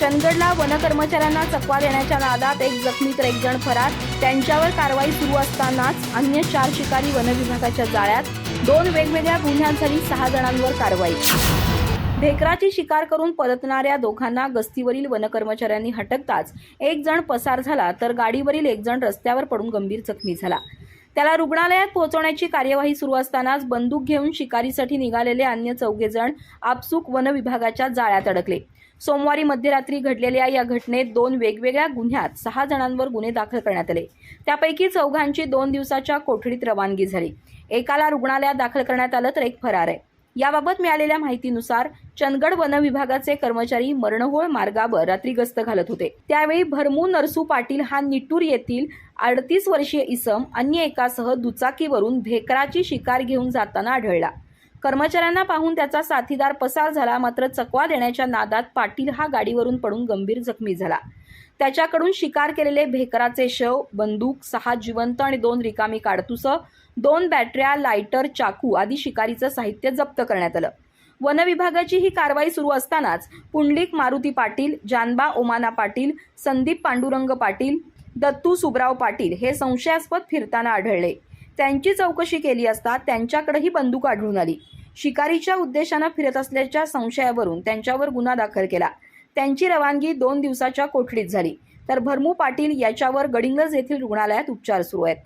चंदगडला वनकर्मचाऱ्यांना चकवा देण्याच्या नादात एक जखमी तर एक जण फरार। त्यांच्यावर कारवाई सुरू असतानाच अन्य 4 शिकारी वनविभागाच्या जाळ्यात। 2 वेगवेगळ्या गुन्ह्यात झाली 6 जणांवर कारवाई। भेकराची शिकार करून परतणाऱ्या दोघांना गस्तीवरील वनकर्मचाऱ्यांनी हटकताच एक जण पसार झाला तर गाडीवरील एक जण रस्त्यावर पडून गंभीर जखमी झाला। त्याला रुग्णालयात पोहोचवण्याची कार्यवाही सुरू असतानाच बंदूक घेऊन शिकारीसाठी निघालेले अन्य 4 जण आपसूक वनविभागाच्या जाळ्यात अडकले। सोमवारी मध्यरात्री घडलेल्या या घटनेत 2 वेगवेगळ्या गुन्ह्यात 6 जणांवर गुन्हे दाखल करण्यात आले। त्यापैकी 4 2 दिवसाच्या कोठडीत रवानगी झाली। एकाला रुग्णालयात दाखल करण्यात आलं तर एक फरार आहे। याबाबत मिळालेल्या माहितीनुसार चंदगड वनविभागाचे कर्मचारी मरणहोळ मार्गावर रात्री गस्त घालत होते। त्यावेळी भरमू नरसू पाटील हा निटूर येथील 38 वर्षीय इसम अन्य एकासह दुचाकीवरून भेकराची शिकार घेऊन जाताना आढळला। कर्मचाऱ्यांना पाहून त्याचा साथीदार पसार झाला, मात्र चकवा देण्याच्या नादात पाटील हा गाडीवरून पडून गंभीर जखमी झाला। त्याच्याकडून शिकार केलेले भेकराचे शव, बंदूक, 6 जिवंत आणि 2 रिकामी काडतुसं, 2 बॅटऱ्या, लायटर, चाकू आदी शिकारीचं साहित्य जप्त करण्यात आलं। वनविभागाची ही कारवाई सुरू असतानाच पुंडलिक मारुती पाटील, जानबा ओमाना पाटील, संदीप पांडुरंग पाटील, दत्तू सुबराव पाटील हे संशयास्पद फिरताना आढळले। त्यांची चौकशी केली असता त्यांच्याकडेही बंदूक आढळून आली। शिकारीच्या उद्देशानं फिरत असल्याच्या संशयावरून त्यांच्यावर गुन्हा दाखल केला। त्यांची रवानगी 2 दिवसाच्या कोठडीत झाली, तर भरमू पाटील याच्यावर गडिंग्लज येथील रुग्णालयात उपचार सुरू आहेत।